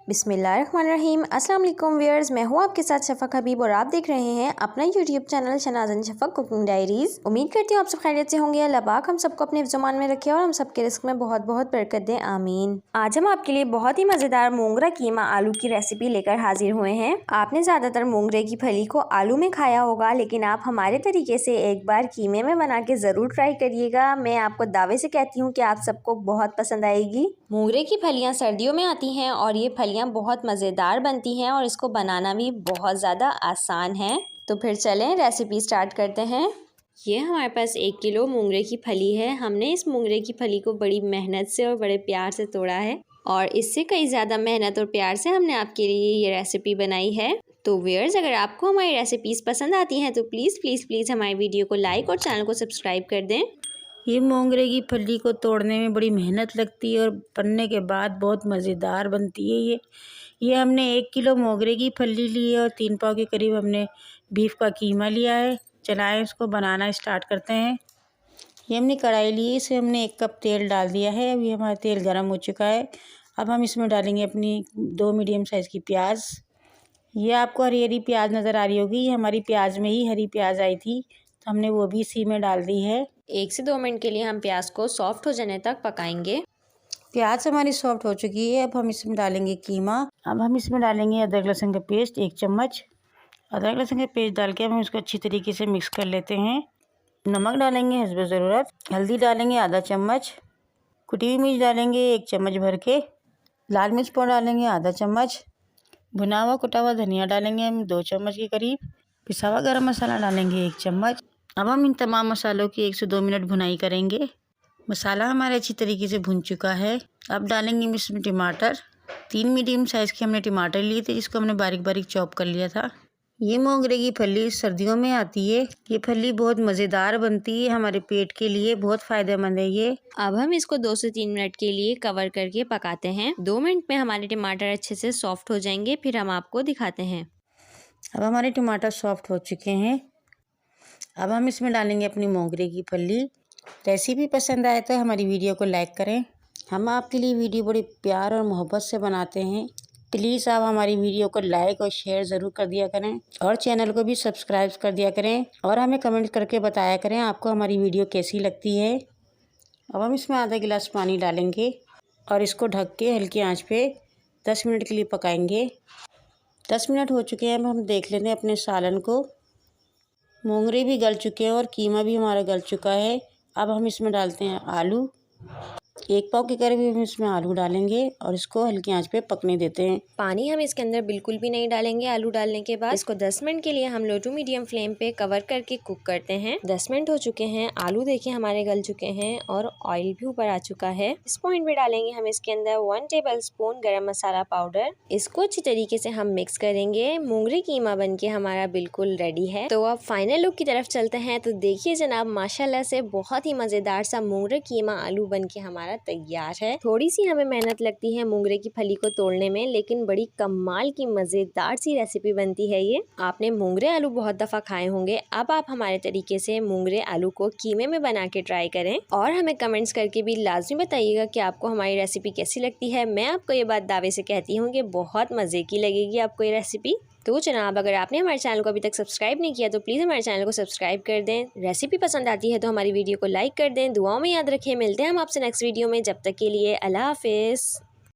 बिस्मिल्लाहिर्रहमानिर्रहीम। अस्सलाम वालेकुम व्यूअर्स, मैं हूँ आपके साथ शफ़क़ हबीब और आप देख रहे हैं अपना यूट्यूब चैनल शनाज़न शफ़क़ कुकिंग डायरीज़। उम्मीद करती हूँ आप सब खैरियत से होंगे। अल्लाह पाक हम सबको अपने ज़ुबान में रखे और हम सबके रिस्क में बहुत बहुत बरकत दें, आमीन। आज हम आपके लिए बहुत ही मज़ेदार मोंगरा कीमा आलू की रेसिपी लेकर हाजिर हुए हैं। आपने ज़्यादातर मोंगरे की फली को आलू में खाया होगा, लेकिन आप हमारे तरीके से एक बार कीमे में बना के ज़रूर ट्राई करिएगा। मैं आपको दावे से कहती हूँ कि आप सबको बहुत पसंद आएगी। मोंगरे की फलियाँ सर्दियों में आती हैं और ये फलियाँ बहुत मज़ेदार बनती हैं और इसको बनाना भी बहुत ज़्यादा आसान है। तो फिर चलें रेसिपी स्टार्ट करते हैं। ये हमारे पास 1 किलो मोंगरे की फली है। हमने इस मोंगरे की फली को बड़ी मेहनत से और बड़े प्यार से तोड़ा है और इससे कई ज़्यादा मेहनत और प्यार से हमने आपके लिए ये रेसिपी बनाई है। तो व्यूअर्स, अगर आपको हमारी रेसिपीज़ पसंद आती हैं तो प्लीज़ प्लीज़ प्लीज़ हमारी वीडियो को लाइक और चैनल को सब्सक्राइब कर दें। ये मोंगरे की फली को तोड़ने में बड़ी मेहनत लगती है और बनने के बाद बहुत मज़ेदार बनती है। ये हमने 1 किलो मोंगरे की फली ली है और 3 पाव के करीब हमने बीफ का कीमा लिया है। चलाएं, इसको बनाना स्टार्ट करते हैं। ये हमने कढ़ाई ली है, इसमें हमने 1 कप तेल डाल दिया है। अभी हमारा तेल गर्म हो चुका है। अब हम इसमें डालेंगे अपनी 2 मीडियम साइज़ की प्याज। ये आपको हरी हरी प्याज नज़र आ रही होगी, ये हमारी प्याज में ही हरी प्याज आई थी तो हमने वो भी इसी में डाल दी है। 1 से 2 मिनट के लिए हम प्याज को सॉफ्ट हो जाने तक पकाएंगे। प्याज हमारी सॉफ्ट हो चुकी है। अब हम इसमें डालेंगे कीमा। अब हम इसमें डालेंगे अदरक लहसुन का पेस्ट 1 चम्मच। अदरक लहसुन का पेस्ट डाल के हम इसको अच्छी तरीके से मिक्स कर लेते हैं। नमक डालेंगे हस्ब ज़रूरत। हल्दी डालेंगे आधा चम्मच। कुटी हुई मिर्च डालेंगे 1 चम्मच भर के। लाल मिर्च पाउडर डालेंगे आधा चम्मच। भुना हुआ कुटा हुआ धनिया डालेंगे हम 2 चम्मच के करीब। पिसा हुआ गरम मसाला डालेंगे 1 चम्मच। अब हम इन तमाम मसालों की 1 से 2 मिनट भुनाई करेंगे। मसाला हमारे अच्छी तरीके से भुन चुका है। अब डालेंगे इसमें टमाटर। 3 मीडियम साइज़ के हमने टमाटर लिए थे, जिसको हमने बारीक बारीक चॉप कर लिया था। ये मोंगरे की फली सर्दियों में आती है। ये फली बहुत मज़ेदार बनती है, हमारे पेट के लिए बहुत फ़ायदेमंद है ये। अब हम इसको 2 से 3 मिनट के लिए कवर करके पकाते हैं। 2 मिनट में हमारे टमाटर अच्छे से सॉफ्ट हो जाएंगे, फिर हम आपको दिखाते हैं। अब हमारे टमाटर सॉफ्ट हो चुके हैं। अब हम इसमें डालेंगे अपनी मोंगरे की फली। रेसिपी पसंद आए तो हमारी वीडियो को लाइक करें। हम आपके लिए वीडियो बड़ी प्यार और मोहब्बत से बनाते हैं। प्लीज़ आप हमारी वीडियो को लाइक और शेयर ज़रूर कर दिया करें और चैनल को भी सब्सक्राइब कर दिया करें और हमें कमेंट करके बताया करें आपको हमारी वीडियो कैसी लगती है। अब हम इसमें आधा गिलास पानी डालेंगे और इसको ढक के हल्की आंच पे 10 मिनट के लिए पकाएंगे। 10 मिनट हो चुके हैं। अब हम देख लेते हैं अपने सालन को। मोंगरे भी गल चुके हैं और कीमा भी हमारा गल चुका है। अब हम इसमें डालते हैं आलू। 1 पाव के करीब हम इसमें आलू डालेंगे और इसको हल्की आंच पे पकने देते हैं। पानी हम इसके अंदर बिल्कुल भी नहीं डालेंगे। आलू डालने के बाद इसको 10 मिनट के लिए हम लो टू मीडियम फ्लेम पे कवर करके कुक करते हैं। 10 मिनट हो चुके हैं। आलू देखिए हमारे गल चुके हैं और ऑयल भी ऊपर आ चुका है। इस पॉइंट पे डालेंगे हम इसके अंदर 1 टेबल स्पून गरम मसाला पाउडर। इसको अच्छी तरीके से हम मिक्स करेंगे। मोंगरे कीमा बन के हमारा बिल्कुल रेडी है। तो अब फाइनल लुक की तरफ चलते हैं। तो देखिए जनाब, माशाल्लाह से बहुत ही मजेदार सा मोंगरे कीमा आलू बन के हमारा तैयार है। थोड़ी सी हमें मेहनत लगती है मोंगरे की फली को तोड़ने में, लेकिन बड़ी कमाल की मजेदार सी रेसिपी बनती है ये। आपने मोंगरे आलू बहुत दफा खाए होंगे, अब आप हमारे तरीके से मोंगरे आलू को कीमे में बना के ट्राई करें और हमें कमेंट्स करके भी लाजमी बताइएगा कि आपको हमारी रेसिपी कैसी लगती है। मैं आपको ये बात दावे से कहती हूँ कि बहुत मजे की लगेगी आपको ये रेसिपी। तो जनाब, अगर आपने हमारे चैनल को अभी तक सब्सक्राइब नहीं किया तो प्लीज़ हमारे चैनल को सब्सक्राइब कर दें। रेसिपी पसंद आती है तो हमारी वीडियो को लाइक कर दें। दुआओं में याद रखें। मिलते हैं हम आपसे नेक्स्ट वीडियो में। जब तक के लिए अल्लाह हाफिज़।